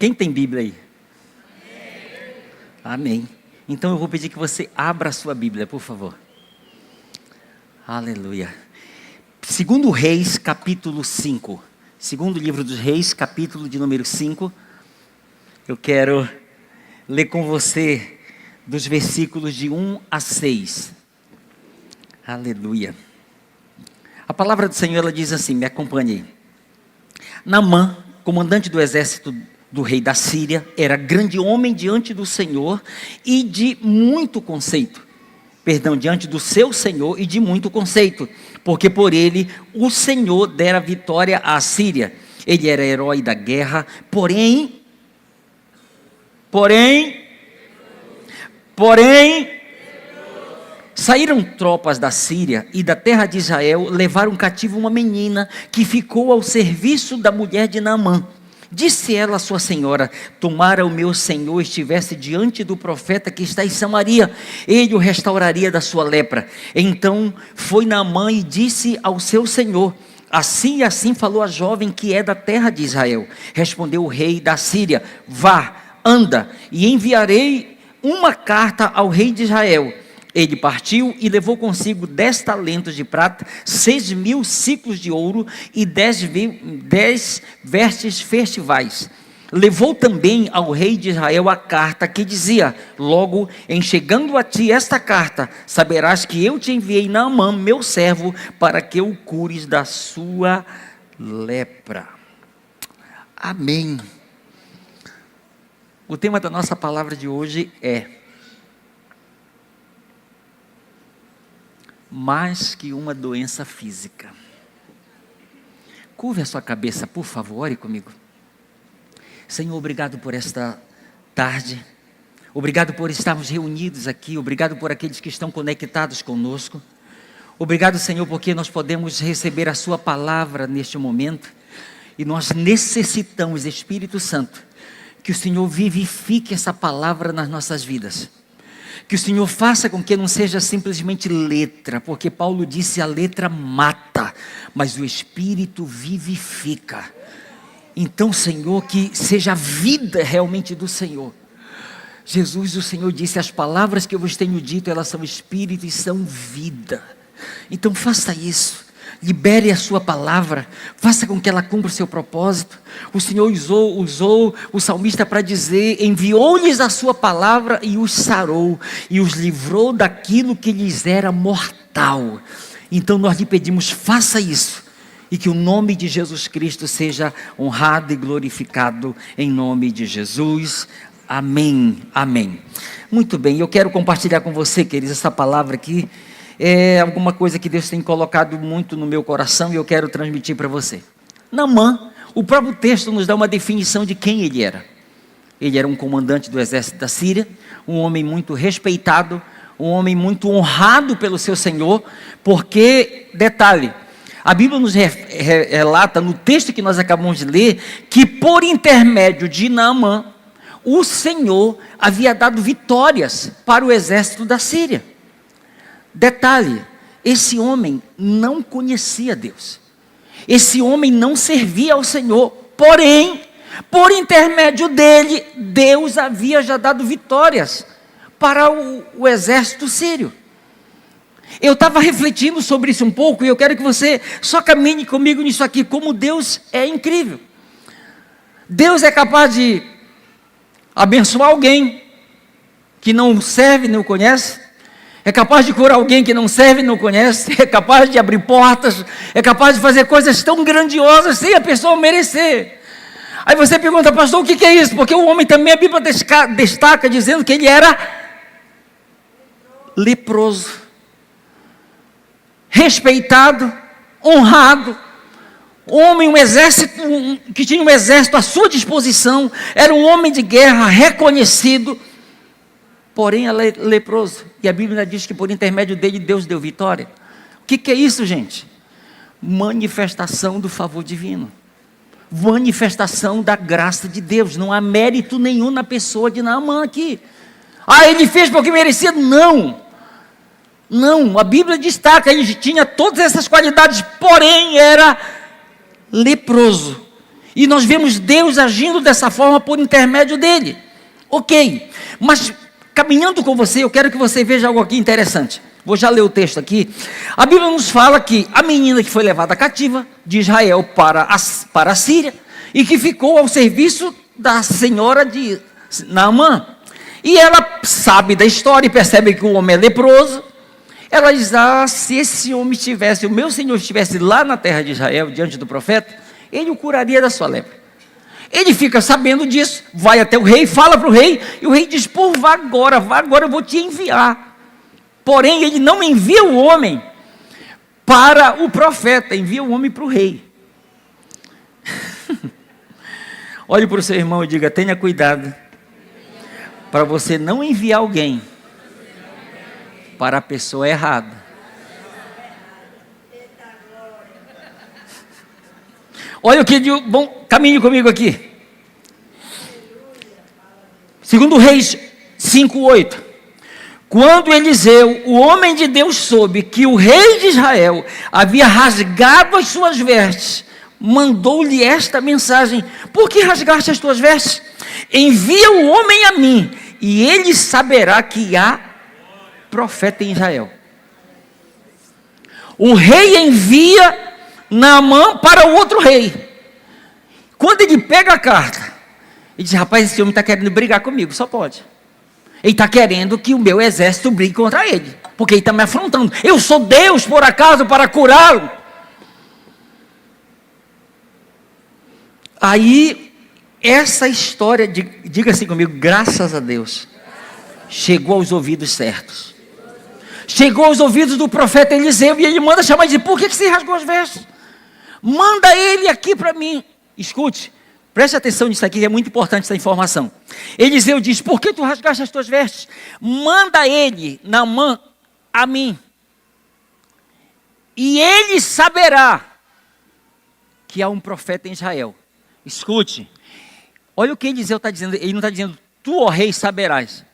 Quem tem Bíblia aí? Amém. Então eu vou pedir que você abra a sua Bíblia, por favor. Aleluia. Segundo Reis, capítulo 5. Segundo livro dos Reis, capítulo de número 5. Eu quero ler com você dos versículos de 1 a 6. Aleluia. A palavra do Senhor, ela diz assim, me acompanhe aí. Naamã, comandante do exército do rei da Síria, era grande homem diante do Senhor e de muito conceito. Diante do seu Senhor e de muito conceito, porque por ele o Senhor dera vitória à Síria. Ele era herói da guerra, porém, saíram tropas da Síria e da terra de Israel, levaram cativo uma menina que ficou ao serviço da mulher de Naamã. Disse ela à sua senhora: tomara o meu senhor estivesse diante do profeta que está em Samaria, ele o restauraria da sua lepra. Então foi Naamã e disse ao seu senhor: assim e assim falou a jovem que é da terra de Israel. Respondeu o rei da Síria: vá, anda, e enviarei uma carta ao rei de Israel. Ele partiu e levou consigo 10 talentos de prata, 6.000 ciclos de ouro e 10 vestes festivais. Levou também ao rei de Israel a carta que dizia: logo em chegando a ti esta carta, saberás que eu te enviei Naamã, meu servo, para que o cures da sua lepra. Amém. O tema da nossa palavra de hoje é mais que uma doença física. Curve a sua cabeça, por favor, ore comigo. Senhor, obrigado por esta tarde. Obrigado por estarmos reunidos aqui. Obrigado por aqueles que estão conectados conosco. Obrigado, Senhor, porque nós podemos receber a sua palavra neste momento. E nós necessitamos, Espírito Santo, que o Senhor vivifique essa palavra nas nossas vidas. Que o Senhor faça com que não seja simplesmente letra, porque Paulo disse: a letra mata, mas o Espírito vivifica. Então, Senhor, que seja a vida realmente do Senhor. Jesus, o Senhor disse: as palavras que eu vos tenho dito, elas são Espírito e são vida. Então faça isso. Libere a sua palavra, faça com que ela cumpra o seu propósito. O Senhor usou o salmista para dizer: enviou-lhes a sua palavra e os sarou, e os livrou daquilo que lhes era mortal. Então nós lhe pedimos: faça isso, e que o nome de Jesus Cristo seja honrado e glorificado, em nome de Jesus, amém, amém. Muito bem, eu quero compartilhar com você, queridos, essa palavra aqui. É alguma coisa que Deus tem colocado muito no meu coração e eu quero transmitir para você. Naamã, o próprio texto nos dá uma definição de quem ele era. Ele era um comandante do exército da Síria, um homem muito respeitado, um homem muito honrado pelo seu Senhor, porque, detalhe, a Bíblia nos relata, no texto que nós acabamos de ler, que por intermédio de Naamã, o Senhor havia dado vitórias para o exército da Síria. Detalhe, esse homem não conhecia Deus, esse homem não servia ao Senhor, porém, por intermédio dele, Deus havia já dado vitórias para o exército sírio. Eu estava refletindo sobre isso um pouco, e eu quero que você só caminhe comigo nisso aqui, como Deus é incrível. Deus é capaz de abençoar alguém que não serve, não conhece, é capaz de curar alguém que não serve e não conhece, é capaz de abrir portas, é capaz de fazer coisas tão grandiosas sem a pessoa merecer. Aí você pergunta: pastor, o que é isso? Porque o homem também, a Bíblia destaca dizendo que ele era leproso, respeitado, honrado, homem, um exército, que tinha um exército à sua disposição, era um homem de guerra reconhecido, porém é leproso, e a Bíblia diz que por intermédio dele Deus deu vitória. O que é isso, gente? Manifestação do favor divino, manifestação da graça de Deus. Não há mérito nenhum na pessoa de Naamã aqui. Ele fez porque merecia? Não, a Bíblia destaca, ele tinha todas essas qualidades, porém era leproso. E nós vemos Deus agindo dessa forma por intermédio dele. Ok, mas caminhando com você, eu quero que você veja algo aqui interessante. Vou já ler o texto aqui. A Bíblia nos fala que a menina que foi levada cativa de Israel para a Síria, e que ficou ao serviço da senhora de Naamã. E ela sabe da história e percebe que o homem é leproso. Ela diz: se esse homem estivesse, o meu Senhor estivesse lá na terra de Israel, diante do profeta, ele o curaria da sua lepra. Ele fica sabendo disso, vai até o rei, fala para o rei, e o rei diz: vá agora, eu vou te enviar. Porém, ele não envia o homem para o profeta, envia o homem para o rei. Olhe para o seu irmão e diga: tenha cuidado, para você não enviar alguém para a pessoa errada. Olha o que diz, bom, caminhe comigo aqui. Segundo Reis 5:8. Quando Eliseu, o homem de Deus, soube que o rei de Israel havia rasgado as suas vestes, mandou-lhe esta mensagem: por que rasgaste as tuas vestes? Envia o homem a mim, e ele saberá que há profeta em Israel. O rei envia Naamã para o outro rei. Quando ele pega a carta, ele diz: rapaz, esse homem está querendo brigar comigo. Só pode. Ele está querendo que o meu exército brigue contra ele, porque ele está me afrontando. Eu sou Deus, por acaso, para curá-lo? Aí, essa história, diga assim comigo: graças a Deus, chegou aos ouvidos certos. Chegou aos ouvidos do profeta Eliseu, e ele manda chamar e diz: por que você rasgou as vestes? Manda ele aqui para mim. Escute, preste atenção nisso aqui, é muito importante essa informação. Eliseu diz: por que tu rasgaste as tuas vestes? Manda ele, Naamã, a mim, e ele saberá que há um profeta em Israel. Escute, olha o que Eliseu está dizendo. Ele não está dizendo: tu, ó rei, saberás.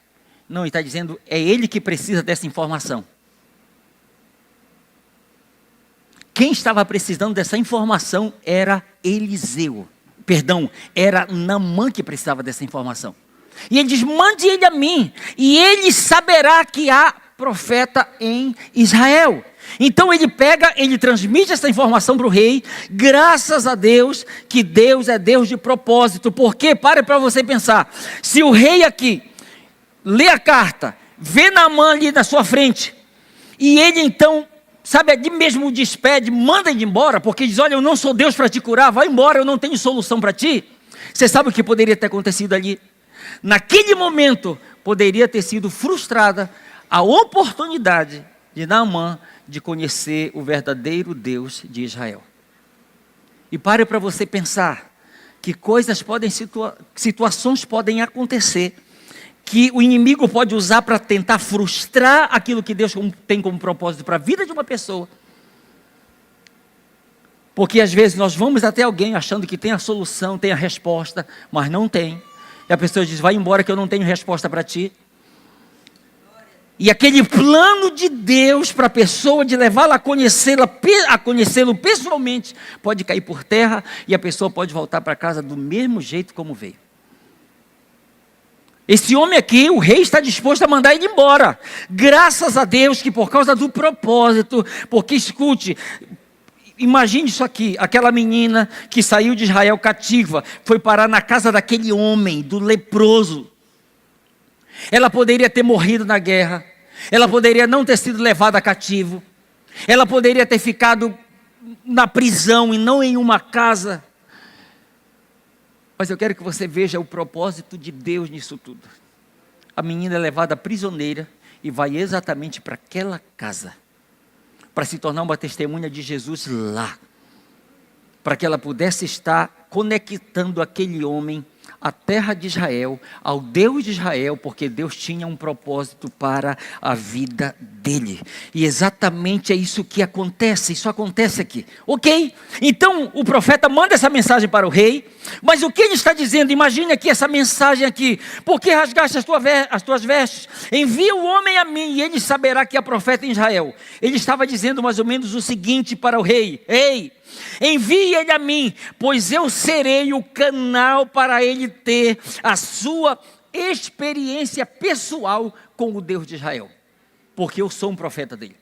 Não, ele está dizendo: é ele que precisa dessa informação. Quem estava precisando dessa informação era Eliseu. Perdão, era Naamã que precisava dessa informação. E ele diz: mande ele a mim, e ele saberá que há profeta em Israel. Então ele pega, ele transmite essa informação para o rei. Graças a Deus, que Deus é Deus de propósito. Porque, pare para você pensar, se o rei aqui lê a carta, vê Naamã ali na sua frente, e ele então, sabe, ali mesmo despede, manda ele embora, porque diz: olha, eu não sou Deus para te curar, vai embora, eu não tenho solução para ti. Você sabe o que poderia ter acontecido ali? Naquele momento, poderia ter sido frustrada a oportunidade de Naamã de conhecer o verdadeiro Deus de Israel. E pare para você pensar, que coisas podem, situações podem acontecer, que o inimigo pode usar para tentar frustrar aquilo que Deus tem como propósito para a vida de uma pessoa. Porque às vezes nós vamos até alguém achando que tem a solução, tem a resposta, mas não tem. E a pessoa diz: vai embora que eu não tenho resposta para ti. E aquele plano de Deus para a pessoa, de levá-la a conhecê-lo pessoalmente, pode cair por terra, e a pessoa pode voltar para casa do mesmo jeito como veio. Esse homem aqui, o rei está disposto a mandar ele embora. Graças a Deus que por causa do propósito, porque escute, imagine isso aqui, aquela menina que saiu de Israel cativa, foi parar na casa daquele homem, do leproso. Ela poderia ter morrido na guerra, ela poderia não ter sido levada cativo, ela poderia ter ficado na prisão e não em uma casa. Mas eu quero que você veja o propósito de Deus nisso tudo. A menina é levada prisioneira e vai exatamente para aquela casa, para se tornar uma testemunha de Jesus lá, para que ela pudesse estar conectando aquele homem à terra de Israel, ao Deus de Israel, porque Deus tinha um propósito para a vida dele. E exatamente é isso que acontece, isso acontece aqui. Ok? Então o profeta manda essa mensagem para o rei, mas o que ele está dizendo? Imagine aqui essa mensagem aqui: por que rasgaste as tuas vestes? Envia o homem a mim, e ele saberá que há profeta em Israel. Ele estava dizendo mais ou menos o seguinte para o rei: ei, envie ele a mim, pois eu serei o canal para ele ter a sua experiência pessoal com o Deus de Israel, porque eu sou um profeta dele.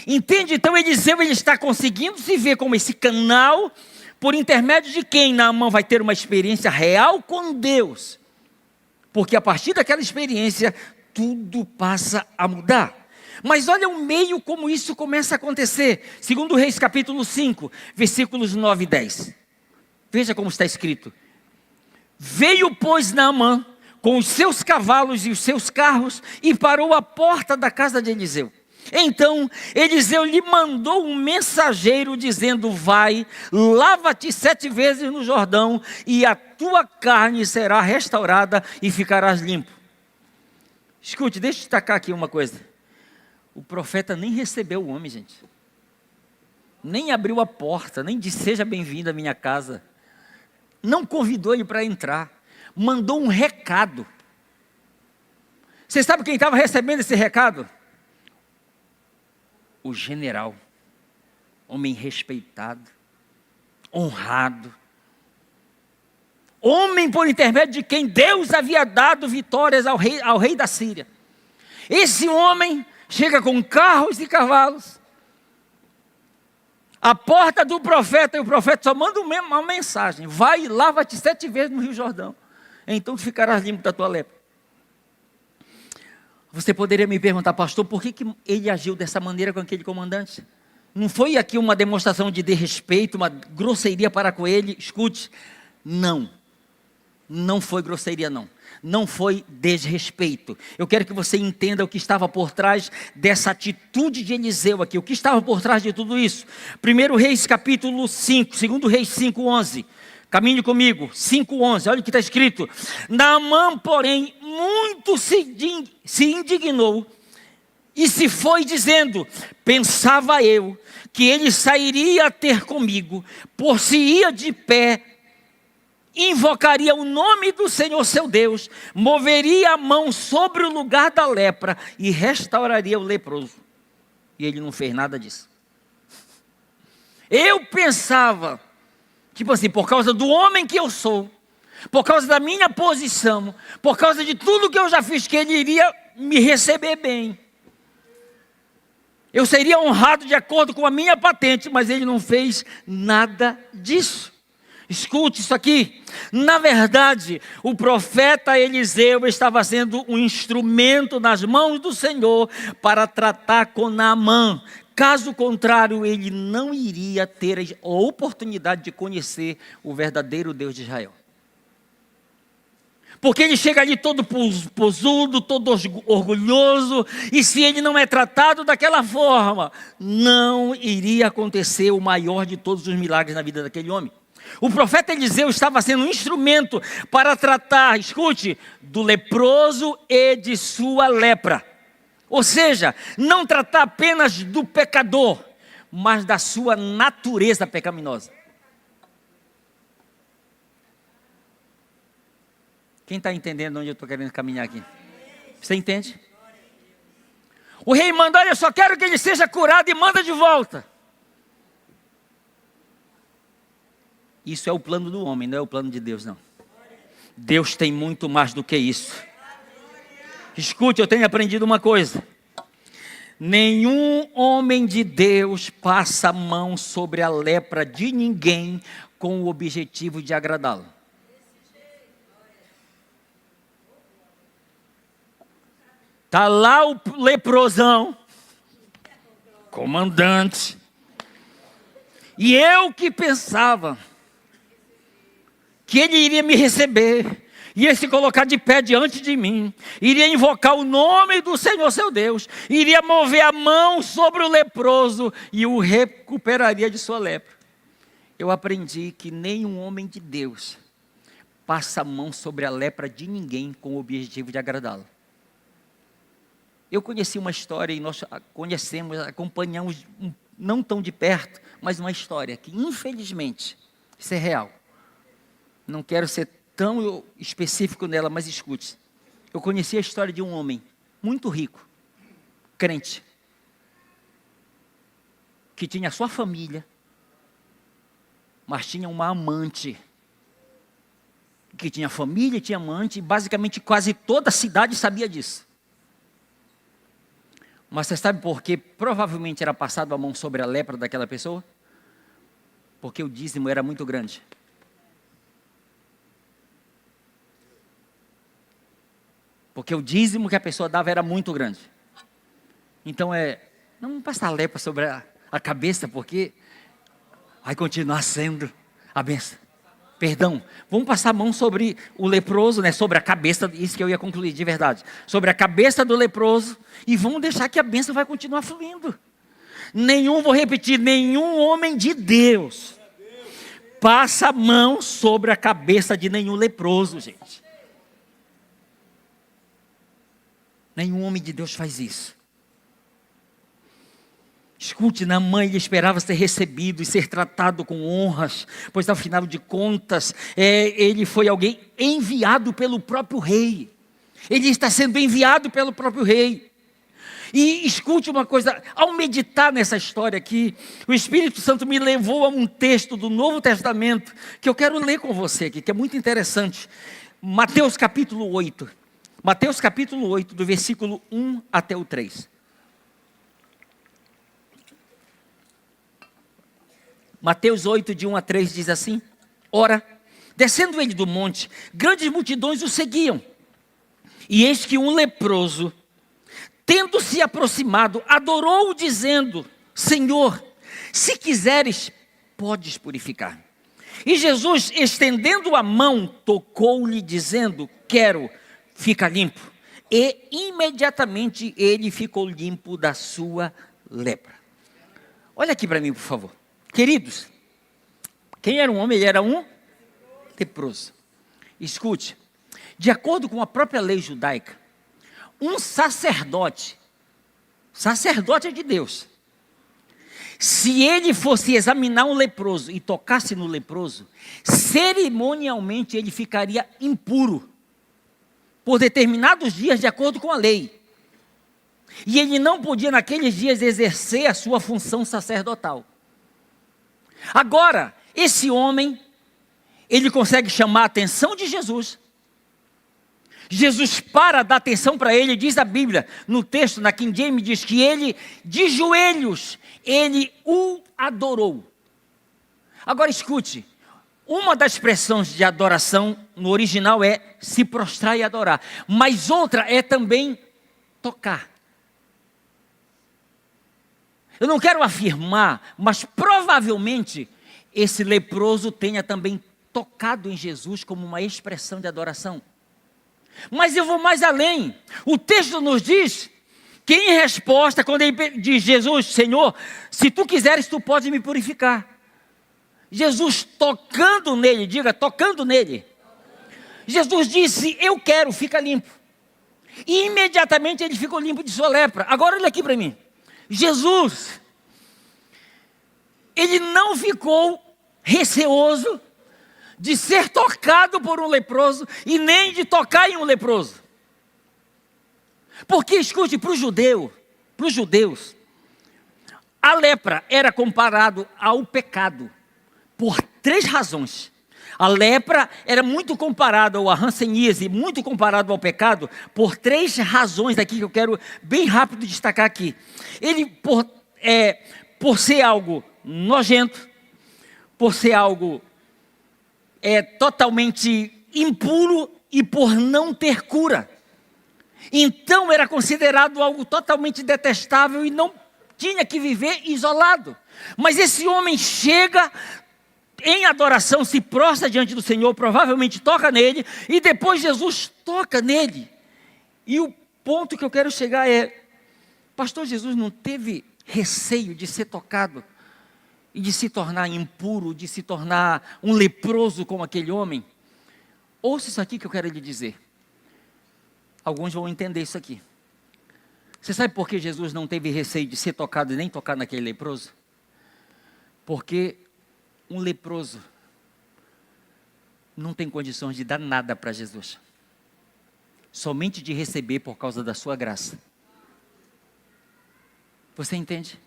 Entende? Então Eliseu, ele está conseguindo se ver como esse canal, por intermédio de quem Naamã vai ter uma experiência real com Deus, porque a partir daquela experiência, tudo passa a mudar. Mas olha o meio como isso começa a acontecer. Segundo Reis capítulo 5, versículos 9 e 10. Veja como está escrito. Veio, pois, Naamã com os seus cavalos e os seus carros e parou à porta da casa de Eliseu. Então Eliseu lhe mandou um mensageiro dizendo: vai, lava-te 7 vezes no Jordão e a tua carne será restaurada e ficarás limpo. Escute, deixa eu destacar aqui uma coisa. O profeta nem recebeu o homem, gente. Nem abriu a porta, nem disse: seja bem-vindo à minha casa. Não convidou ele para entrar. Mandou um recado. Você sabe quem estava recebendo esse recado? O general. Homem respeitado, honrado. Homem por intermédio de quem Deus havia dado vitórias ao rei da Síria. Esse homem chega com carros e cavalos, à porta do profeta, e o profeta só manda uma mensagem: vai e lava-te 7 vezes no Rio Jordão, então tu ficarás limpo da tua lepra. Você poderia me perguntar: pastor, por que ele agiu dessa maneira com aquele comandante? Não foi aqui uma demonstração de desrespeito, uma grosseria para com ele? Escute, não foi grosseria, não foi desrespeito. Eu quero que você entenda o que estava por trás dessa atitude de Eliseu aqui. O que estava por trás de tudo isso? 1 Reis capítulo 5, 2 Reis 5:11. Caminhe comigo, 5:11, olha o que está escrito. Naamã, porém, muito se indignou e se foi dizendo: pensava eu que ele sairia a ter comigo, por se ia de pé, invocaria o nome do Senhor seu Deus, moveria a mão sobre o lugar da lepra e restauraria o leproso. E ele não fez nada disso. Eu pensava, tipo assim, por causa do homem que eu sou, por causa da minha posição, por causa de tudo que eu já fiz, que ele iria me receber bem. Eu seria honrado de acordo com a minha patente, mas ele não fez nada disso. Escute isso aqui. Na verdade, o profeta Eliseu estava sendo um instrumento nas mãos do Senhor para tratar com Naamã. Caso contrário, ele não iria ter a oportunidade de conhecer o verdadeiro Deus de Israel. Porque ele chega ali todo posudo, todo orgulhoso, e se ele não é tratado daquela forma, não iria acontecer o maior de todos os milagres na vida daquele homem. O profeta Eliseu estava sendo um instrumento para tratar, escute, do leproso e de sua lepra. Ou seja, não tratar apenas do pecador, mas da sua natureza pecaminosa. Quem está entendendo onde eu estou querendo caminhar aqui? Você entende? O rei manda: olha, eu só quero que ele seja curado e manda de volta. Isso é o plano do homem, não é o plano de Deus, não. Deus tem muito mais do que isso. Escute, eu tenho aprendido uma coisa. Nenhum homem de Deus passa a mão sobre a lepra de ninguém com o objetivo de agradá-lo. Está lá o leprosão, comandante, e eu que pensava que ele iria me receber, ia se colocar de pé diante de mim, iria invocar o nome do Senhor seu Deus, iria mover a mão sobre o leproso e o recuperaria de sua lepra. Eu aprendi que nenhum homem de Deus passa a mão sobre a lepra de ninguém com o objetivo de agradá-lo. Eu conheci uma história, e nós conhecemos, acompanhamos, não tão de perto, mas uma história que, infelizmente, isso é real. Não quero ser tão específico nela, mas escute. Eu conheci a história de um homem muito rico, crente, que tinha sua família, mas tinha uma amante, que tinha família, tinha amante, e basicamente quase toda a cidade sabia disso. Mas você sabe por que provavelmente era passado a mão sobre a lepra daquela pessoa? Porque o dízimo era muito grande. Porque o dízimo que a pessoa dava era muito grande. Então não vamos passar a lepra sobre a cabeça, porque vai continuar sendo a benção. Perdão, vamos passar a mão sobre o leproso, né? Sobre a cabeça, isso que eu ia concluir de verdade. Sobre a cabeça do leproso, e vamos deixar que a bênção vai continuar fluindo. Vou repetir, nenhum homem de Deus passa a mão sobre a cabeça de nenhum leproso, gente. Nenhum homem de Deus faz isso. Escute, Naamã, ele esperava ser recebido e ser tratado com honras, pois afinal de contas, ele foi alguém enviado pelo próprio rei. Ele está sendo enviado pelo próprio rei. E escute uma coisa, ao meditar nessa história aqui, o Espírito Santo me levou a um texto do Novo Testamento, que eu quero ler com você aqui, que é muito interessante. Mateus capítulo 8. Mateus capítulo 8, do versículo 1 até o 3. Mateus 8, de 1 a 3 diz assim: Ora, descendo ele do monte, grandes multidões o seguiam. E eis que um leproso, tendo se aproximado, adorou-o dizendo: Senhor, se quiseres, podes purificar. E Jesus, estendendo a mão, tocou-lhe dizendo: Quero, fica limpo. E imediatamente ele ficou limpo da sua lepra. Olha aqui para mim, por favor. Queridos, quem era um homem? Ele era um leproso. Escute, de acordo com a própria lei judaica, um sacerdote de Deus, se ele fosse examinar um leproso e tocasse no leproso, cerimonialmente ele ficaria impuro, por determinados dias de acordo com a lei. E ele não podia naqueles dias exercer a sua função sacerdotal. Agora, esse homem, ele consegue chamar a atenção de Jesus. Jesus para dar atenção para ele, diz a Bíblia, no texto, na King James, diz que ele, de joelhos, ele o adorou. Agora escute, uma das expressões de adoração no original é se prostrar e adorar, mas outra é também tocar. Eu não quero afirmar, mas provavelmente esse leproso tenha também tocado em Jesus como uma expressão de adoração. Mas eu vou mais além. O texto nos diz que em resposta, quando ele diz: Jesus, Senhor, se tu quiseres, tu podes me purificar. Jesus tocando nele, diga, tocando nele. Jesus disse: eu quero, fica limpo. E imediatamente ele ficou limpo de sua lepra. Agora olha aqui para mim. Jesus, ele não ficou receoso de ser tocado por um leproso e nem de tocar em um leproso. Porque, escute, para os judeus, a lepra era comparado ao pecado por 3 razões. A lepra era muito comparada, ou a hanseníase, muito comparado ao pecado, por 3 razões aqui que eu quero bem rápido destacar aqui. Ele, por ser algo nojento, por ser algo totalmente impuro e por não ter cura. Então era considerado algo totalmente detestável e não tinha que viver isolado. Mas esse homem chega em adoração, se prostra diante do Senhor, provavelmente toca nele, e depois Jesus toca nele. E o ponto que eu quero chegar é: pastor, Jesus não teve receio de ser tocado e de se tornar impuro, de se tornar um leproso como aquele homem? Ouça isso aqui que eu quero lhe dizer. Alguns vão entender isso aqui. Você sabe por que Jesus não teve receio de ser tocado e nem tocar naquele leproso? Porque um leproso não tem condições de dar nada para Jesus, somente de receber por causa da sua graça. Você entende?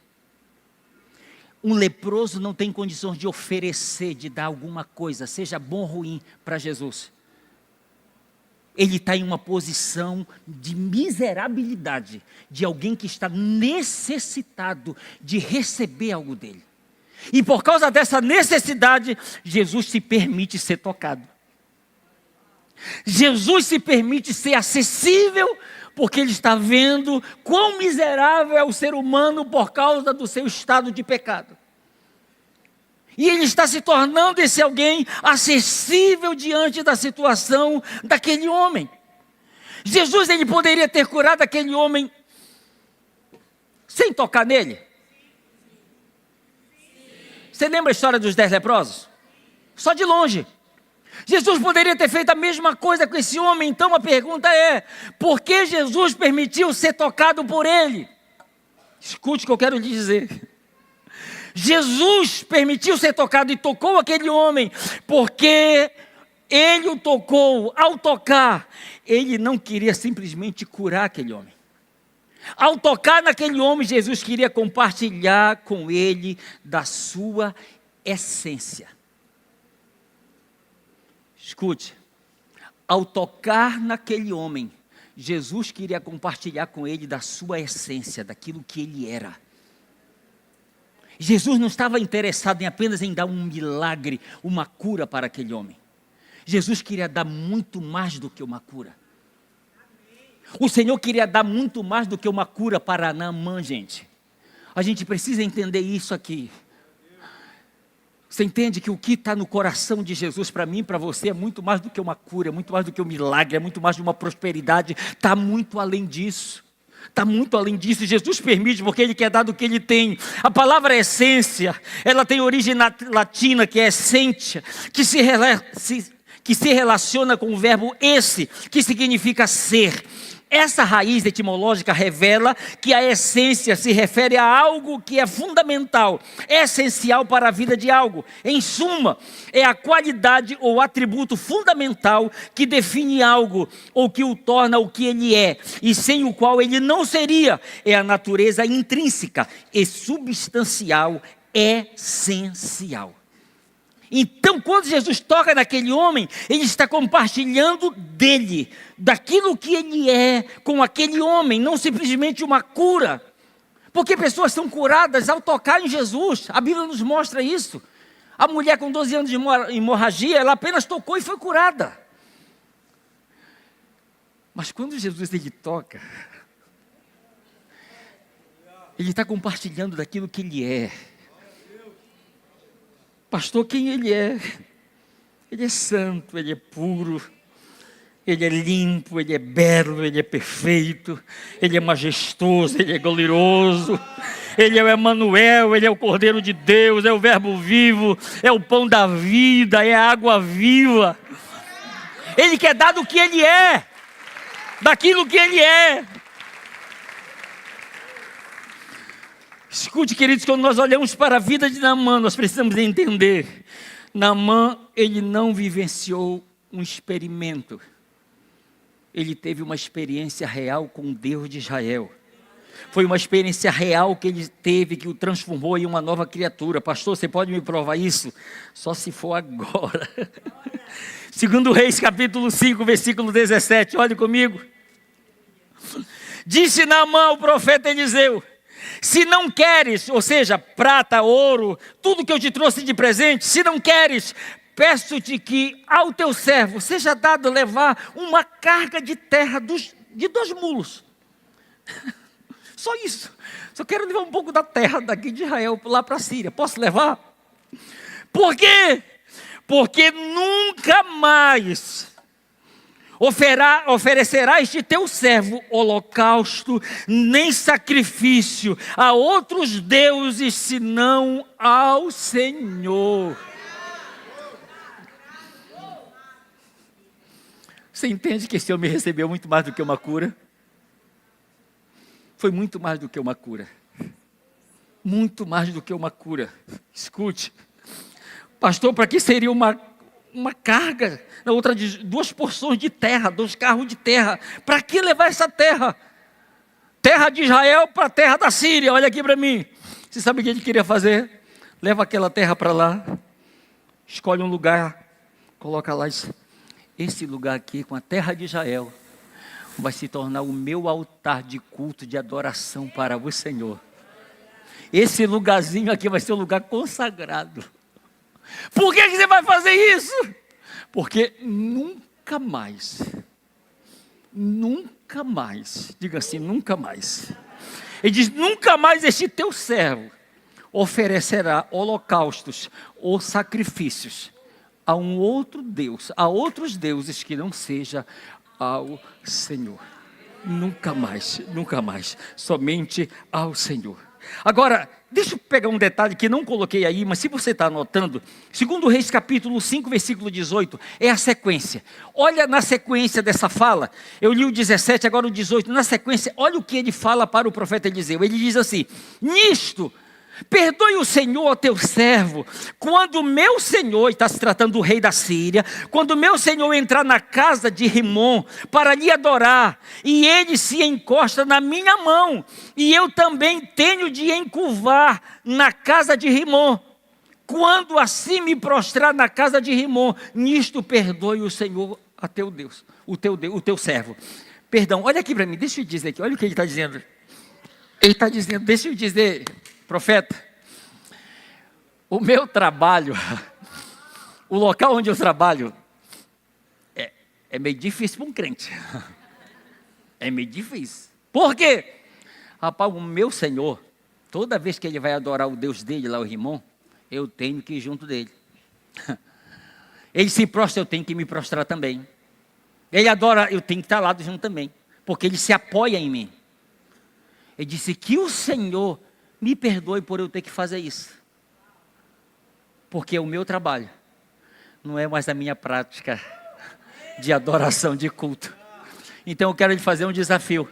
Um leproso não tem condições de oferecer, de dar alguma coisa, seja bom ou ruim, para Jesus. Ele está em uma posição de miserabilidade, de alguém que está necessitado de receber algo dele. E por causa dessa necessidade, Jesus se permite ser tocado. Jesus se permite ser acessível, porque Ele está vendo quão miserável é o ser humano por causa do seu estado de pecado. E Ele está se tornando esse alguém acessível diante da situação daquele homem. Jesus, Ele poderia ter curado aquele homem sem tocar nele? Você lembra a história dos 10 leprosos? Só de longe. Jesus poderia ter feito a mesma coisa com esse homem. Então a pergunta é: por que Jesus permitiu ser tocado por ele? Escute o que eu quero lhe dizer. Jesus permitiu ser tocado e tocou aquele homem, porque ele o tocou. Ao tocar, ele não queria simplesmente curar aquele homem. Ao tocar naquele homem, Jesus queria compartilhar com ele da sua essência. Escute, ao tocar naquele homem, Jesus queria compartilhar com ele da sua essência, daquilo que ele era. Jesus não estava interessado em apenas em dar um milagre, uma cura para aquele homem. Jesus queria dar muito mais do que uma cura. O Senhor queria dar muito mais do que uma cura para Naamã, gente. A gente precisa entender isso aqui. Você entende que o que está no coração de Jesus para mim e para você é muito mais do que uma cura, é muito mais do que um milagre, é muito mais de uma prosperidade, está muito além disso. Está muito além disso. Jesus permite porque Ele quer dar do que Ele tem. A palavra essência, ela tem origem latina, que é essentia, que se relaciona com o verbo esse, que significa ser. Essa raiz etimológica revela que a essência se refere a algo que é fundamental, é essencial para a vida de algo. Em suma, é a qualidade ou atributo fundamental que define algo ou que o torna o que ele é, e sem o qual ele não seria. É a natureza intrínseca e substancial, essencial. Então, quando Jesus toca naquele homem, Ele está compartilhando dele, daquilo que ele é com aquele homem, não simplesmente uma cura. Porque pessoas são curadas ao tocar em Jesus, a Bíblia nos mostra isso. A mulher com 12 anos de hemorragia, ela apenas tocou e foi curada. Mas quando Jesus ele toca, Ele está compartilhando daquilo que Ele é. Pastor, quem Ele é? Ele é santo, Ele é puro, Ele é limpo, Ele é belo, Ele é perfeito, Ele é majestoso, Ele é glorioso, Ele é o Emanuel, Ele é o Cordeiro de Deus, é o Verbo vivo, é o pão da vida, é a água viva. Ele quer dar do que Ele é, daquilo que Ele é. Escute, queridos, quando nós olhamos para a vida de Naamã, nós precisamos entender. Naamã, ele não vivenciou um experimento. Ele teve uma experiência real com o Deus de Israel. Foi uma experiência real que ele teve, que o transformou em uma nova criatura. Pastor, você pode me provar isso? Só se for agora. 2 Reis, capítulo 5, versículo 17. Olhe comigo. Disse Naamã ao profeta Eliseu: se não queres, ou seja, prata, ouro, tudo que eu te trouxe de presente, se não queres, peço-te que ao teu servo seja dado levar uma carga de terra de 2 mulos. Só isso. Só quero levar um pouco da terra daqui de Israel lá para a Síria. Posso levar? Por quê? Porque nunca mais oferecerá este teu servo holocausto, nem sacrifício a outros deuses, senão ao Senhor. Você entende que esse homem recebeu muito mais do que uma cura? Foi muito mais do que uma cura. Muito mais do que uma cura. Escute. Pastor, para que seria uma carga, na outra 2 porções de terra, 2 carros de terra? Para que levar essa terra? Terra de Israel para a terra da Síria. Olha aqui para mim. Você sabe o que ele queria fazer? leva aquela terra para lá, escolhe um lugar, coloca lá, esse lugar aqui com a terra de Israel vai se tornar o meu altar de culto, de adoração para o Senhor. Esse lugarzinho aqui vai ser um lugar consagrado. Por que você vai fazer isso? Porque nunca mais, diga assim, nunca mais. Ele diz, nunca mais este teu servo oferecerá holocaustos ou sacrifícios a um outro Deus, a outros deuses que não seja ao Senhor. Nunca mais, somente ao Senhor. Agora, deixa eu pegar um detalhe que não coloquei aí, mas se você está anotando, 2 Reis capítulo 5, versículo 18, é a sequência. Olha na sequência dessa fala, eu li o 17, agora o 18, na sequência, olha o que ele fala para o profeta Eliseu. Ele diz assim, nisto, perdoe o Senhor ao teu servo, quando o meu Senhor, está se tratando do rei da Síria, quando o meu Senhor entrar na casa de Rimom para lhe adorar, e ele se encosta na minha mão, e eu também tenho de encurvar na casa de Rimom, quando assim me prostrar na casa de Rimom, nisto perdoe o Senhor a teu Deus, o teu servo. Perdão, olha aqui para mim, deixa eu dizer aqui, olha o que ele está dizendo. Ele está dizendo, deixa eu dizer, profeta, o meu trabalho, o local onde eu trabalho, é meio difícil para um crente. É meio difícil. Por quê? Rapaz, o meu Senhor, toda vez que ele vai adorar o Deus dele, lá o Rimom, eu tenho que ir junto dele. Ele se prostra, eu tenho que me prostrar também. Ele adora, eu tenho que estar lá junto também. Porque ele se apoia em mim. Ele disse que o Senhor me perdoe por eu ter que fazer isso. Porque o meu trabalho não é mais a minha prática de adoração, de culto. Então eu quero lhe fazer um desafio.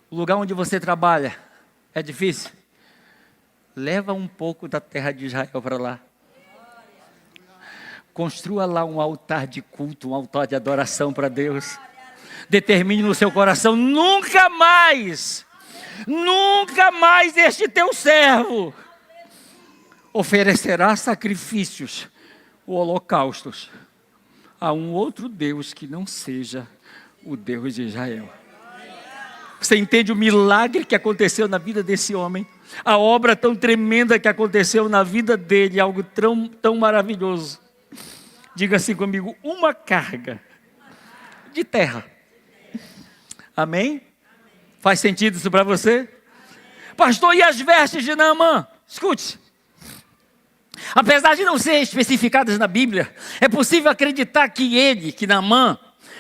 O lugar onde você trabalha é difícil? Leva um pouco da terra de Israel para lá. Construa lá um altar de culto, um altar de adoração para Deus. Determine no seu coração, nunca mais este teu servo oferecerá sacrifícios ou holocaustos a um outro Deus que não seja o Deus de Israel. Você entende o milagre que aconteceu na vida desse homem? A obra tão tremenda que aconteceu na vida dele, algo tão maravilhoso. Diga assim comigo, uma carga de terra. Amém? Faz sentido isso para você? Pastor, e as vestes de Naamã? Escute. Apesar de não serem especificadas na Bíblia, é possível acreditar que Naamã,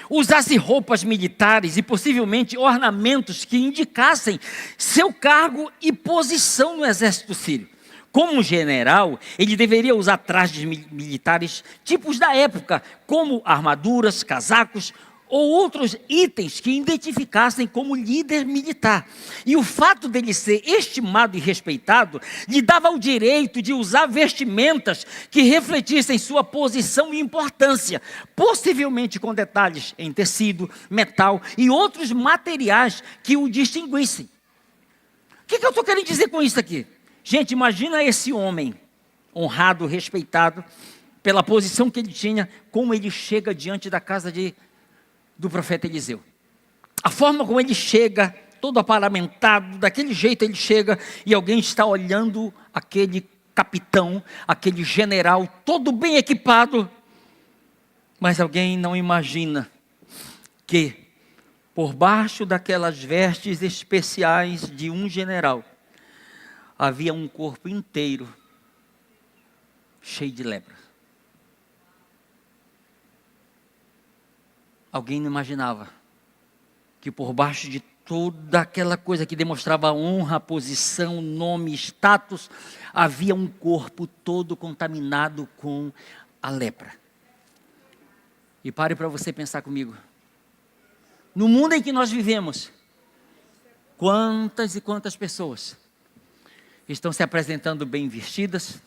usasse roupas militares e possivelmente ornamentos que indicassem seu cargo e posição no exército sírio. Como general, ele deveria usar trajes militares tipos da época, como armaduras, casacos ou outros itens que identificassem como líder militar. E o fato dele ser estimado e respeitado lhe dava o direito de usar vestimentas que refletissem sua posição e importância, possivelmente com detalhes em tecido, metal e outros materiais que o distinguissem. O que eu estou querendo dizer com isso aqui? Gente, imagina esse homem honrado, respeitado, pela posição que ele tinha, como ele chega diante da casa do profeta Eliseu. A forma como ele chega, todo aparamentado, daquele jeito ele chega, e alguém está olhando aquele capitão, aquele general, todo bem equipado, mas alguém não imagina que, por baixo daquelas vestes especiais de um general, havia um corpo inteiro cheio de lepra. Alguém não imaginava que por baixo de toda aquela coisa que demonstrava honra, posição, nome, status, havia um corpo todo contaminado com a lepra. E pare para você pensar comigo. No mundo em que nós vivemos, quantas e quantas pessoas estão se apresentando bem vestidas,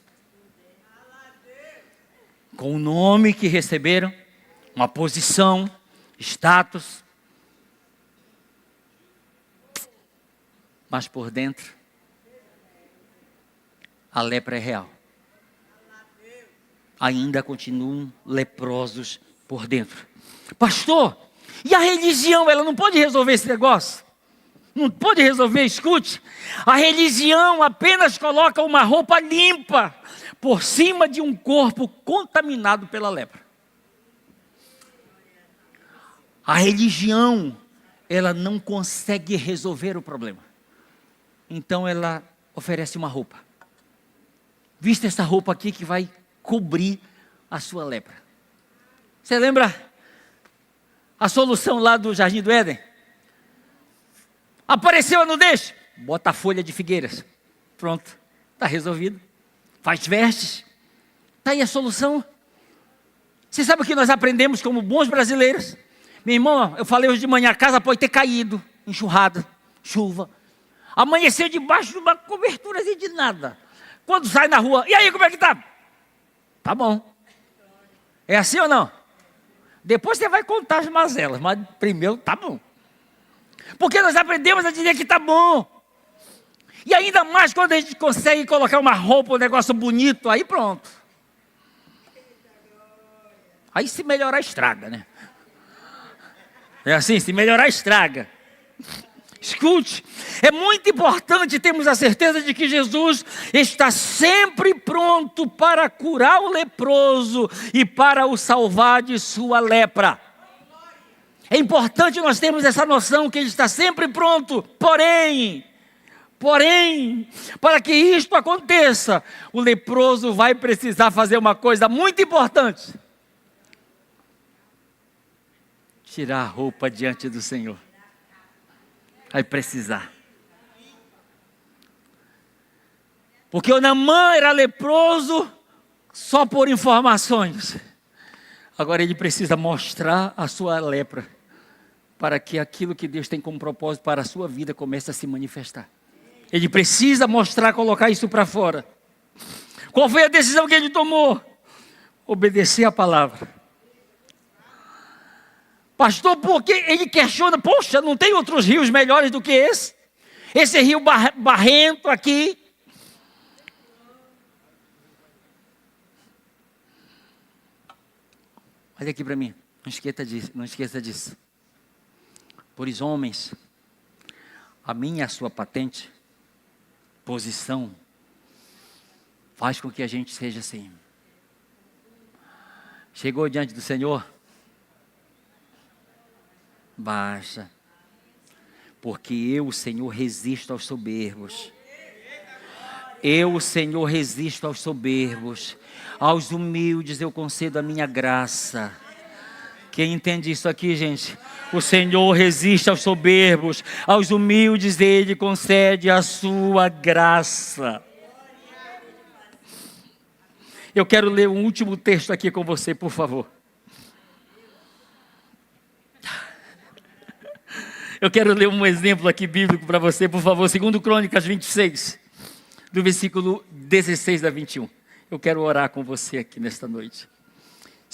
com o nome que receberam, uma posição, status, mas por dentro a lepra é real. Ainda continuam leprosos por dentro. Pastor, e a religião, ela não pode resolver esse negócio? Não pode resolver, escute. A religião apenas coloca uma roupa limpa por cima de um corpo contaminado pela lepra. A religião, ela não consegue resolver o problema. Então ela oferece uma roupa. Vista essa roupa aqui que vai cobrir a sua lepra. Você lembra a solução lá do Jardim do Éden? Apareceu a nudez? Bota a folha de figueiras. Pronto, está resolvido. Faz vestes. Está aí a solução. Você sabe o que nós aprendemos como bons brasileiros? Meu irmão, eu falei hoje de manhã, a casa pode ter caído, enxurrada, chuva. Amanheceu debaixo de uma cobertura de nada. Quando sai na rua, e aí, como é que tá? Tá bom. É assim ou não? Depois você vai contar as mazelas, mas primeiro tá bom. Porque nós aprendemos a dizer que tá bom. E ainda mais quando a gente consegue colocar uma roupa, um negócio bonito, aí pronto. Aí se melhorar estraga, né? É assim, se melhorar estraga. Escute, é muito importante termos a certeza de que Jesus está sempre pronto para curar o leproso e para o salvar de sua lepra. É importante nós termos essa noção que Ele está sempre pronto, porém, para que isto aconteça, o leproso vai precisar fazer uma coisa muito importante. Tirar a roupa diante do Senhor. Vai precisar. Porque o Naamã era leproso só por informações. Agora ele precisa mostrar a sua lepra, para que aquilo que Deus tem como propósito para a sua vida comece a se manifestar. Ele precisa mostrar, colocar isso para fora. Qual foi a decisão que ele tomou? Obedecer a palavra. Pastor, porque ele questiona, poxa, não tem outros rios melhores do que esse? Esse rio barrento aqui. Olha aqui para mim, não esqueça disso. Por isso, homens, a minha e a sua patente, posição, faz com que a gente seja assim. Chegou diante do Senhor? Baixa, porque eu, o Senhor, resisto aos soberbos. Eu, o Senhor, resisto aos soberbos. Aos humildes eu concedo a minha graça. Quem entende isso aqui, gente? O Senhor resiste aos soberbos. Aos humildes Ele concede a sua graça. Eu quero ler um último texto aqui com você, por favor. Eu quero ler um exemplo aqui bíblico para você, por favor. 2 Crônicas 26, do versículo 16 a 21. Eu quero orar com você aqui nesta noite.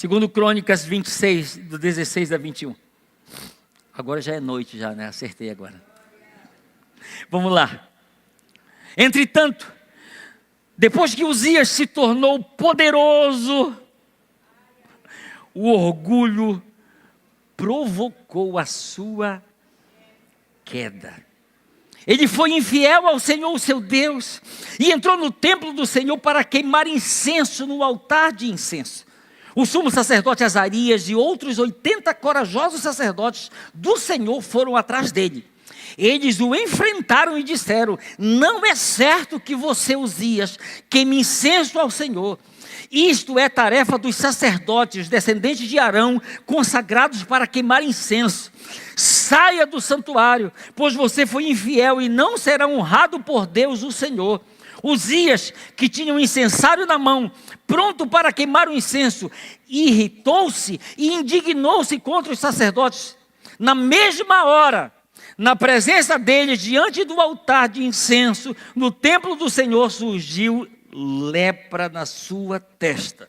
2 Crônicas 26, do 16 a 21. Agora já é noite já, né? Acertei agora. Vamos lá. Entretanto, depois que Uzias se tornou poderoso, o orgulho provocou a sua queda. Ele foi infiel ao Senhor, o seu Deus, e entrou no templo do Senhor para queimar incenso no altar de incenso. O sumo sacerdote Azarias e outros 80 corajosos sacerdotes do Senhor foram atrás dele. Eles o enfrentaram e disseram: não é certo que você, Uzias, queime incenso ao Senhor. Isto é tarefa dos sacerdotes, descendentes de Arão, consagrados para queimar incenso. Saia do santuário, pois você foi infiel e não será honrado por Deus, o Senhor. Uzias, que tinha um incensário na mão, pronto para queimar o incenso, irritou-se e indignou-se contra os sacerdotes. Na mesma hora, na presença deles, diante do altar de incenso, no templo do Senhor, surgiu lepra na sua testa.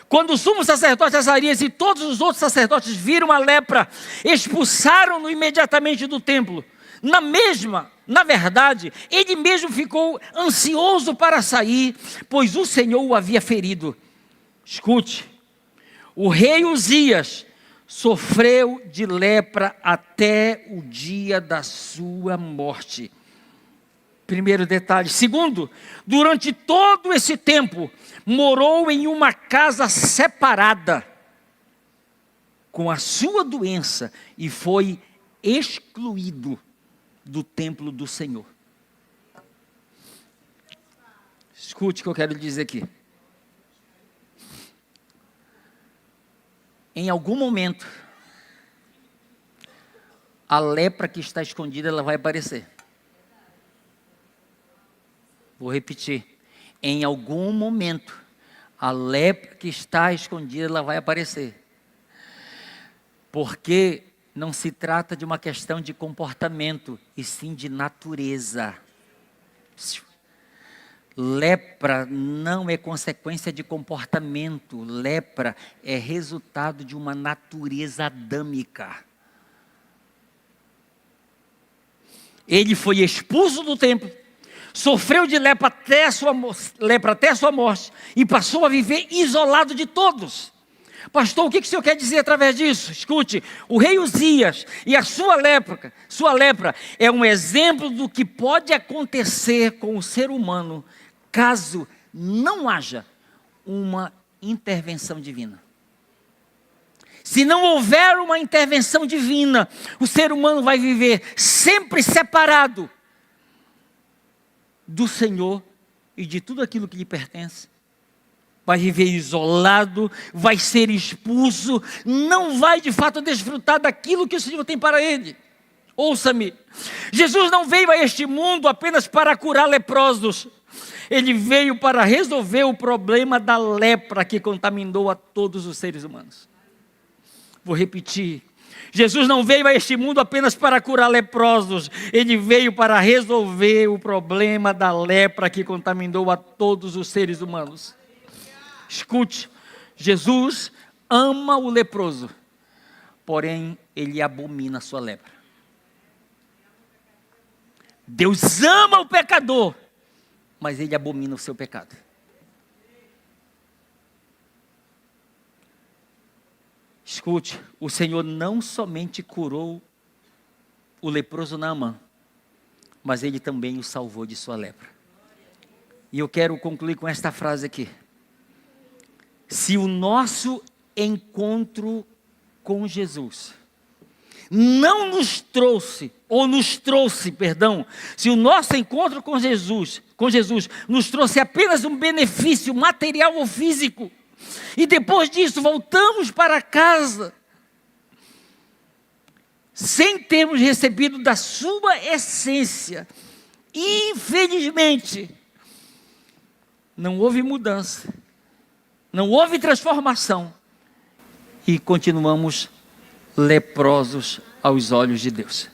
Quando o sumo sacerdote Azarias e todos os outros sacerdotes viram a lepra, expulsaram-no imediatamente do templo. Na mesma Na verdade, ele mesmo ficou ansioso para sair, pois o Senhor o havia ferido. Escute, o rei Uzias sofreu de lepra até o dia da sua morte. Primeiro detalhe. Segundo, durante todo esse tempo, morou em uma casa separada com a sua doença e foi excluído do templo do Senhor. Escute o que eu quero dizer aqui. Em algum momento, a lepra que está escondida, ela vai aparecer. Vou repetir. Em algum momento, a lepra que está escondida, ela vai aparecer. Porque não se trata de uma questão de comportamento, e sim de natureza. Lepra não é consequência de comportamento. Lepra é resultado de uma natureza adâmica. Ele foi expulso do templo, sofreu de lepra até a sua morte, e passou a viver isolado de todos. Pastor, o que o senhor quer dizer através disso? Escute, o rei Uzias e a sua lepra é um exemplo do que pode acontecer com o ser humano caso não haja uma intervenção divina. Se não houver uma intervenção divina, o ser humano vai viver sempre separado do Senhor e de tudo aquilo que lhe pertence. Vai viver isolado, vai ser expulso, não vai de fato desfrutar daquilo que o Senhor tem para ele. Ouça-me, Jesus não veio a este mundo apenas para curar leprosos. Ele veio para resolver o problema da lepra que contaminou a todos os seres humanos. Vou repetir. Jesus não veio a este mundo apenas para curar leprosos. Ele veio para resolver o problema da lepra que contaminou a todos os seres humanos. Escute, Jesus ama o leproso, porém ele abomina a sua lepra. Deus ama o pecador, mas ele abomina o seu pecado. Escute, o Senhor não somente curou o leproso Naamã, mas ele também o salvou de sua lepra. E eu quero concluir com esta frase aqui. Se o nosso encontro com Jesus não nos trouxe, se o nosso encontro com Jesus nos trouxe apenas um benefício material ou físico, e depois disso voltamos para casa, sem termos recebido da sua essência, infelizmente, não houve mudança, não houve transformação, e continuamos leprosos aos olhos de Deus.